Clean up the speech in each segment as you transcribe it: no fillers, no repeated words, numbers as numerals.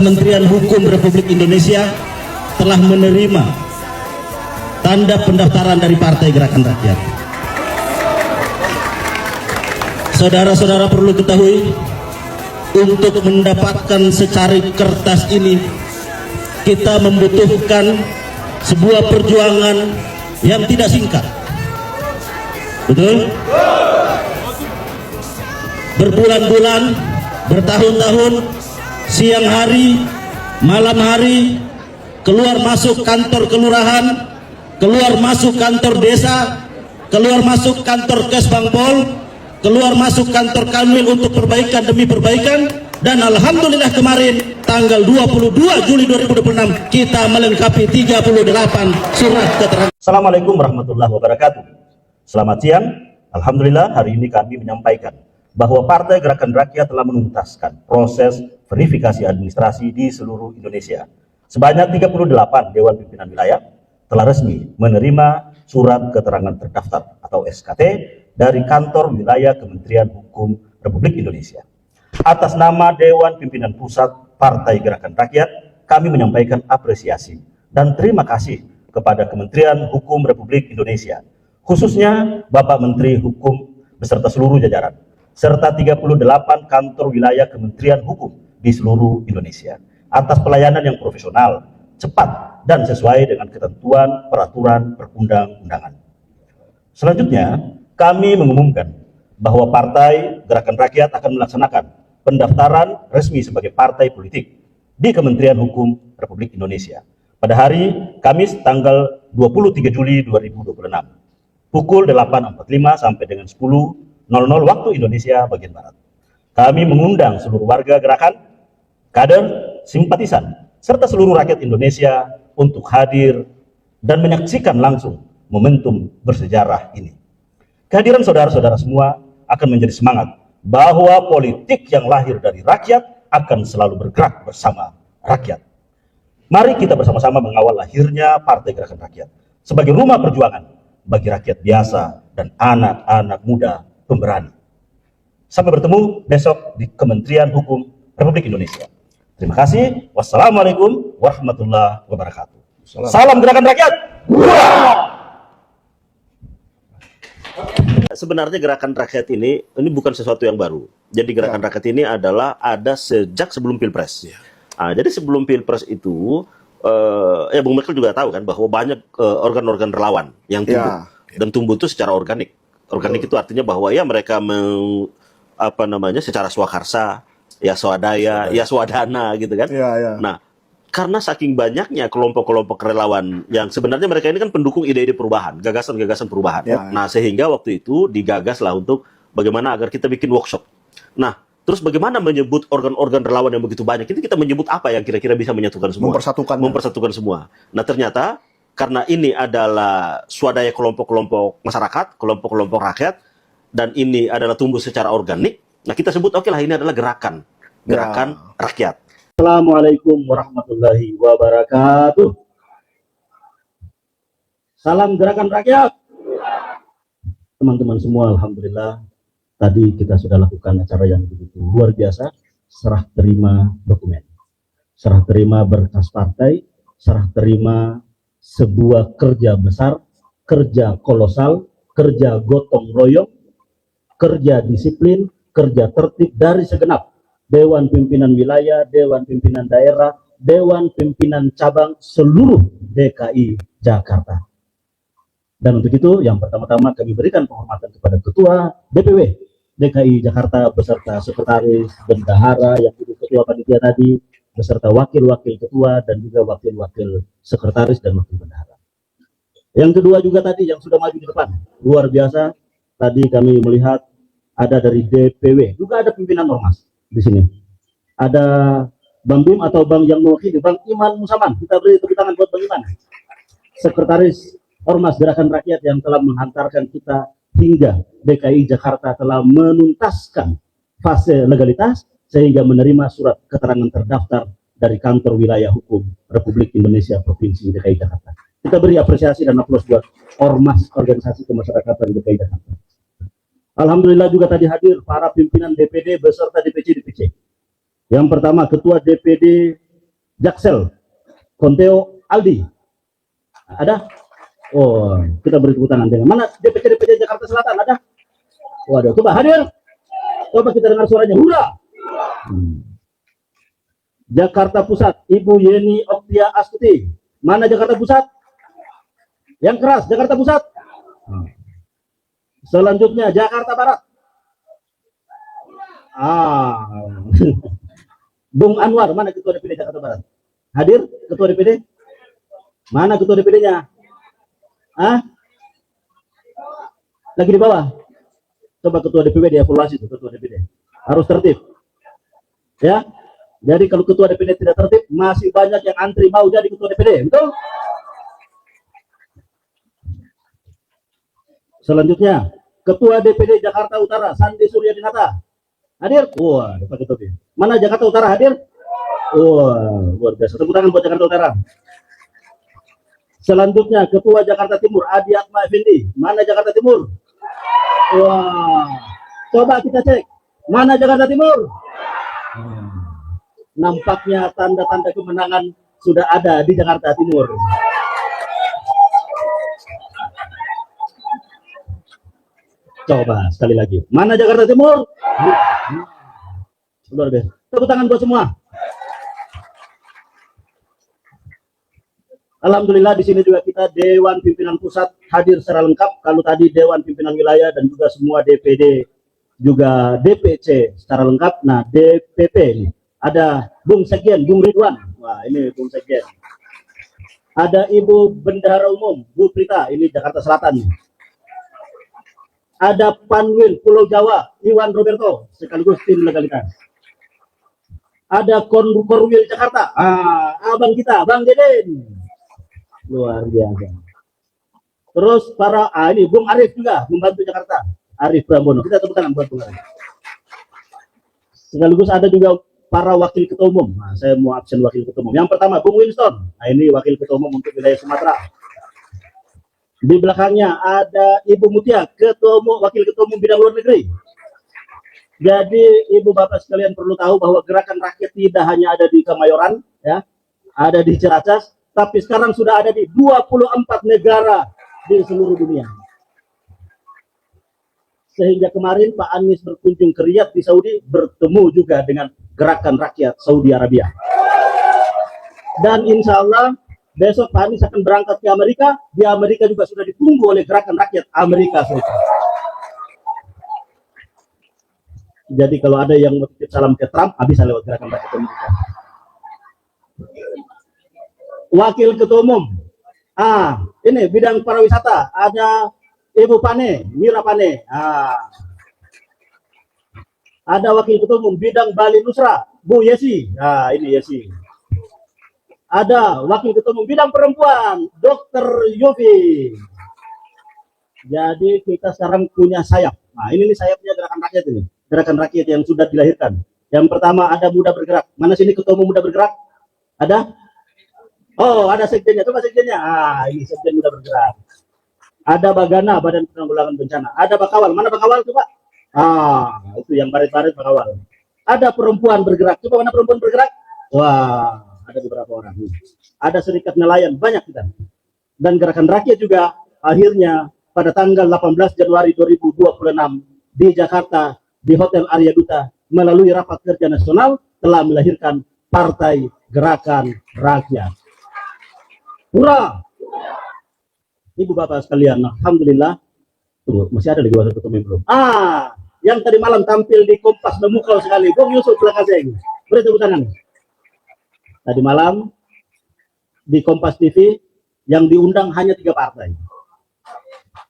Kementerian Hukum Republik Indonesia telah menerima tanda pendaftaran dari Partai Gerakan Rakyat. Saudara-saudara perlu ketahui, untuk mendapatkan secari kertas ini kita membutuhkan sebuah perjuangan yang tidak singkat. Betul? Berbulan-bulan, bertahun-tahun, siang hari, malam hari, keluar masuk kantor kelurahan, keluar masuk kantor desa, keluar masuk kantor Kesbangpol, keluar masuk kantor Kanwil untuk perbaikan demi perbaikan, dan alhamdulillah kemarin tanggal 22 Juli 2026 kita melengkapi 38 surat keterangan. Assalamualaikum warahmatullahi wabarakatuh. Selamat siang. Alhamdulillah hari ini kami menyampaikan bahwa Partai Gerakan Rakyat telah menuntaskan proses verifikasi administrasi di seluruh Indonesia. Sebanyak 38 Dewan Pimpinan Wilayah telah resmi menerima surat keterangan terdaftar atau SKT dari kantor wilayah Kementerian Hukum Republik Indonesia. Atas nama Dewan Pimpinan Pusat Partai Gerakan Rakyat, kami menyampaikan apresiasi dan terima kasih kepada Kementerian Hukum Republik Indonesia, khususnya Bapak Menteri Hukum beserta seluruh jajaran, serta 38 kantor wilayah Kementerian Hukum di seluruh Indonesia atas pelayanan yang profesional, cepat, dan sesuai dengan ketentuan peraturan perundang-undangan. Selanjutnya, kami mengumumkan bahwa Partai Gerakan Rakyat akan melaksanakan pendaftaran resmi sebagai partai politik di Kementerian Hukum Republik Indonesia pada hari Kamis tanggal 23 Juli 2026 pukul 8.45 sampai dengan 10.00 waktu Indonesia bagian Barat. Kami mengundang seluruh warga gerakan, kader, simpatisan, serta seluruh rakyat Indonesia untuk hadir dan menyaksikan langsung momentum bersejarah ini. Kehadiran saudara-saudara semua akan menjadi semangat bahwa politik yang lahir dari rakyat akan selalu bergerak bersama rakyat. Mari kita bersama-sama mengawal lahirnya Partai Gerakan Rakyat sebagai rumah perjuangan bagi rakyat biasa dan anak-anak muda pemberani. Sampai bertemu besok di Kementerian Hukum Republik Indonesia. Terima kasih. Wassalamualaikum warahmatullahi wabarakatuh. Salam Gerakan Rakyat. Sebenarnya Gerakan Rakyat ini bukan sesuatu yang baru. Jadi Gerakan Rakyat ini ada sejak sebelum Pilpres. Jadi sebelum Pilpres itu, Bung Michael juga tahu kan bahwa banyak organ-organ relawan yang tumbuh dan tumbuh itu secara organik. Organik itu artinya bahwa ya mereka secara swakarsa, ya swadaya, ya swadana gitu kan. Nah, karena saking banyaknya kelompok-kelompok relawan yang sebenarnya mereka ini kan pendukung ide-ide perubahan, gagasan-gagasan perubahan. Nah, sehingga waktu itu digagaslah untuk bagaimana agar kita bikin workshop. Nah, terus bagaimana menyebut organ-organ relawan yang begitu banyak? Ini kita menyebut apa yang kira-kira bisa menyatukan semua? Mempersatukan semua. Nah, ternyata karena ini adalah swadaya kelompok-kelompok masyarakat, kelompok-kelompok rakyat, dan ini adalah tumbuh secara organik, nah kita sebut oke lah ini adalah gerakan rakyat. Assalamualaikum warahmatullahi wabarakatuh. Salam Gerakan Rakyat. Teman-teman semua, alhamdulillah tadi kita sudah lakukan acara yang begitu luar biasa, serah terima dokumen, serah terima berkas partai, serah terima sebuah kerja besar, kerja kolosal, kerja gotong royong, kerja disiplin, kerja tertib dari segenap Dewan Pimpinan Wilayah, Dewan Pimpinan Daerah, Dewan Pimpinan Cabang seluruh DKI Jakarta. Dan untuk itu, yang pertama-tama kami berikan penghormatan kepada Ketua DPW DKI Jakarta beserta Sekretaris, Bendahara, yang itu Ketua Panitia tadi, beserta Wakil-Wakil Ketua dan juga Wakil-Wakil Sekretaris dan Wakil Bendahara. Yang kedua juga tadi yang sudah maju di depan, luar biasa. Tadi kami melihat ada dari DPW, juga ada pimpinan ormas. Di sini ada Bang Bim atau Bang yang mewakili Bang Iman Musaman. Kita beri tepuk tangan buat Bang Iman, Sekretaris Ormas Gerakan Rakyat yang telah menghantarkan kita hingga DKI Jakarta telah menuntaskan fase legalitas sehingga menerima surat keterangan terdaftar dari kantor wilayah hukum Republik Indonesia Provinsi DKI Jakarta. Kita beri apresiasi dan aplaus buat ormas organisasi kemasyarakatan DKI Jakarta. Alhamdulillah juga tadi hadir para pimpinan DPD beserta DPC-DPC. Yang pertama Ketua DPD Jaksel, Konteo Aldi. Ada? Oh, kita beri tepuk tangan dengan mana DPC Jakarta Selatan ada? Waduh, coba hadir. Coba kita dengar suaranya. Hurra! Jakarta Pusat, Ibu Yeni Oktia Astuti. Mana Jakarta Pusat? Yang keras, Jakarta Pusat. Selanjutnya Jakarta Barat. Bung Anwar, mana Ketua DPD Jakarta Barat? Hadir Ketua DPD? Mana Ketua DPD-nya? Lagi di bawah. Coba Ketua DPD dievaluasi tuh, Ketua DPD. Harus tertib. Ya. Jadi kalau Ketua DPD tidak tertib, masih banyak yang antri mau jadi Ketua DPD, betul? Selanjutnya, Ketua DPD Jakarta Utara, Sandi Suryadinata. Hadir? Wah, Pak Ketua. Mana Jakarta Utara hadir? Wah, luar biasa. Tepuk tangan buat Jakarta Utara. Selanjutnya, Ketua Jakarta Timur, Adi Akma Effendi. Mana Jakarta Timur? Wah, coba kita cek. Mana Jakarta Timur? Nampaknya tanda-tanda kemenangan sudah ada di Jakarta Timur. Coba sekali lagi. Mana Jakarta Timur? Luar biasa. Tepuk tangan buat semua. Alhamdulillah di sini juga kita Dewan Pimpinan Pusat hadir secara lengkap. Kalau tadi Dewan Pimpinan Wilayah dan juga semua DPD juga DPC secara lengkap. Nah DPP ini ada Bung Sekjen, Bung Ridwan. Wah ini Bung Sekjen. Ada Ibu Bendahara Umum, Bu Prita. Ini Jakarta Selatan. Ada Panwil Pulau Jawa, Iwan Roberto, sekaligus tim legalitas. Ada Korwil Jakarta, abang kita, Bang Deden. Luar biasa. Terus para, ini Bung Arif juga, membantu Jakarta. Arif Pramono, kita tepuk tangan buat Bung Arif. Sekaligus ada juga para wakil ketua umum. Nah, saya mau absen wakil ketua umum. Yang pertama, Bung Winston. Nah, ini wakil ketua umum untuk wilayah Sumatera. Di belakangnya ada Ibu Mutia, wakil ketua umum bidang luar negeri. Jadi Ibu Bapak sekalian perlu tahu bahwa gerakan rakyat tidak hanya ada di Kemayoran, ya, ada di Ciracas, tapi sekarang sudah ada di 24 negara di seluruh dunia. Sehingga kemarin Pak Anies berkunjung ke Riyadh di Saudi, bertemu juga dengan gerakan rakyat Saudi Arabia. Dan insya Allah besok Pak Anies akan berangkat ke Amerika. Di Amerika juga sudah ditunggu oleh gerakan rakyat Amerika Serikat. Jadi kalau ada yang mau titip salam ke Trump, bisa lewat gerakan rakyat Amerika. Wakil Ketua Umum. Ini bidang pariwisata. Ada Ibu Pane, Mira Pane. Ada Wakil Ketua Umum bidang Bali Nusra, Bu Yesi. Ini Yesi. Ada Wakil Ketua Umum bidang perempuan, Dr. Yofi. Jadi kita sekarang punya sayap. Nah, ini nih sayapnya gerakan rakyat ini. Gerakan rakyat yang sudah dilahirkan. Yang pertama ada Muda Bergerak. Mana sini Ketua Umum Muda Bergerak? Ada? Oh, ada sekjennya. Coba sekjennya. Ini sekjen Muda Bergerak. Ada Bagana, Badan Penanggulangan Bencana. Ada Bakawal. Mana Bakawal coba? Itu yang baret-baret Bakawal. Ada Perempuan Bergerak. Coba mana Perempuan Bergerak? Wah, ada beberapa orang. Ada Serikat Nelayan, banyak kita. Dan gerakan rakyat juga akhirnya pada tanggal 18 Januari 2026 di Jakarta di Hotel Arya Duta melalui rapat kerja nasional telah melahirkan Partai Gerakan Rakyat. Hurra! Ibu Bapak sekalian, alhamdulillah. Tunggu, masih ada lagi wakil ketua umum belum? Yang tadi malam tampil di Kompas memukau sekali. Bung Yusuf Lakaseng. Beri tepuk tangan. Tadi malam di Kompas TV yang diundang hanya 3 partai.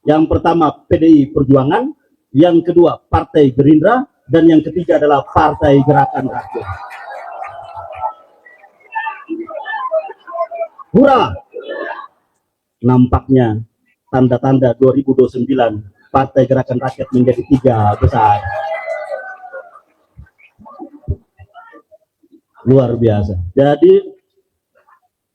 Yang pertama PDI Perjuangan, yang kedua Partai Gerindra, dan yang ketiga adalah Partai Gerakan Rakyat. Hurra! Nampaknya tanda-tanda 2029 Partai Gerakan Rakyat menjadi 3 besar. Luar biasa. Jadi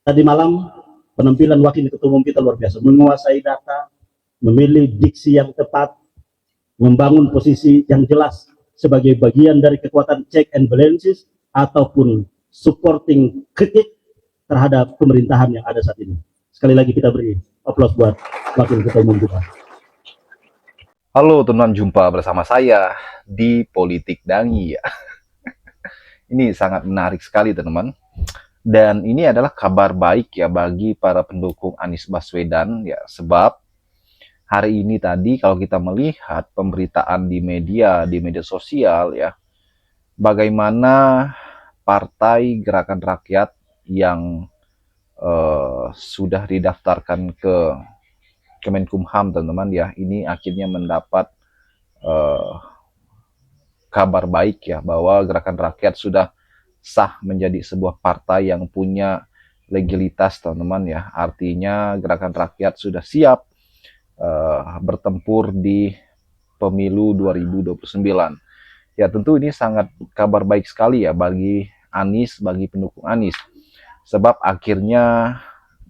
tadi malam penampilan wakil ketua umum kita luar biasa, menguasai data, memilih diksi yang tepat, membangun posisi yang jelas sebagai bagian dari kekuatan check and balances ataupun supporting kritik terhadap pemerintahan yang ada saat ini. Sekali lagi kita beri aplaus buat Wakil Ketua Umum kita. Halo teman, jumpa bersama saya di Politik Dangi ya. Ini sangat menarik sekali teman-teman. Dan ini adalah kabar baik ya bagi para pendukung Anies Baswedan ya, sebab hari ini tadi kalau kita melihat pemberitaan di media sosial ya, bagaimana Partai Gerakan Rakyat yang sudah didaftarkan ke Kemenkumham teman-teman ya, ini akhirnya mendapat kabar baik ya, bahwa Gerakan Rakyat sudah sah menjadi sebuah partai yang punya legalitas teman-teman ya. Artinya Gerakan Rakyat sudah siap bertempur di pemilu 2029. Ya tentu ini sangat kabar baik sekali ya bagi Anies, bagi pendukung Anies. Sebab akhirnya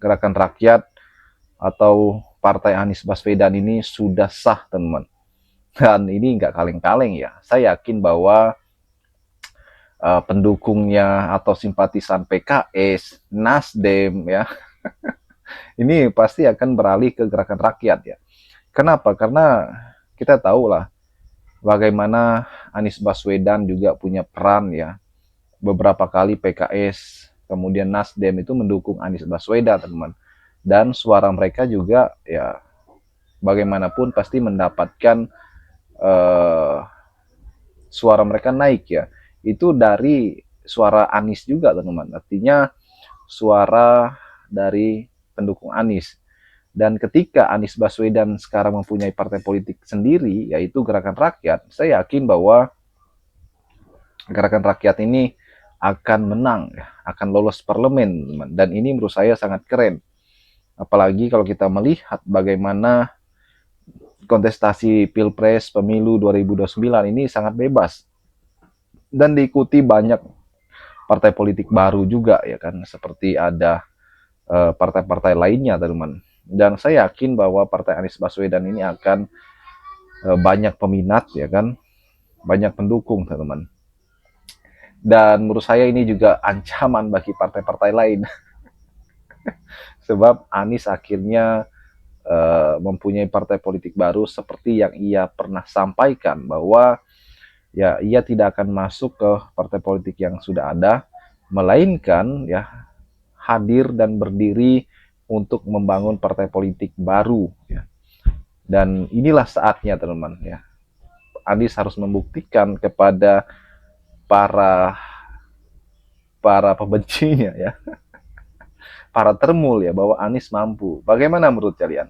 Gerakan Rakyat atau Partai Anies Baswedan ini sudah sah teman-teman. Dan ini nggak kaleng-kaleng ya. Saya yakin bahwa pendukungnya atau simpatisan PKS, Nasdem ya, ini pasti akan beralih ke Gerakan Rakyat ya. Kenapa? Karena kita tahu lah bagaimana Anies Baswedan juga punya peran ya. Beberapa kali PKS, kemudian Nasdem itu mendukung Anies Baswedan teman-teman. Dan suara mereka juga ya bagaimanapun pasti mendapatkan suara mereka naik ya. Itu dari suara Anies juga teman-teman. Artinya suara dari pendukung Anies. Dan ketika Anies Baswedan sekarang mempunyai partai politik sendiri, yaitu Gerakan Rakyat, saya yakin bahwa Gerakan Rakyat ini akan menang, akan lolos parlemen, teman. Dan ini menurut saya sangat keren. Apalagi kalau kita melihat bagaimana kontestasi Pilpres Pemilu 2029 ini sangat bebas. Dan diikuti banyak partai politik baru juga ya kan, seperti ada partai-partai lainnya teman-teman. Dan saya yakin bahwa Partai Anies Baswedan ini akan banyak peminat ya kan, banyak pendukung teman-teman. Dan menurut saya ini juga ancaman bagi partai-partai lain. Sebab Anies akhirnya mempunyai partai politik baru seperti yang ia pernah sampaikan bahwa ya ia tidak akan masuk ke partai politik yang sudah ada, melainkan ya hadir dan berdiri untuk membangun partai politik baru ya. Dan inilah saatnya teman-teman ya. Anies harus membuktikan kepada para pembencinya ya, para termul ya, bahwa Anies mampu. Bagaimana menurut kalian?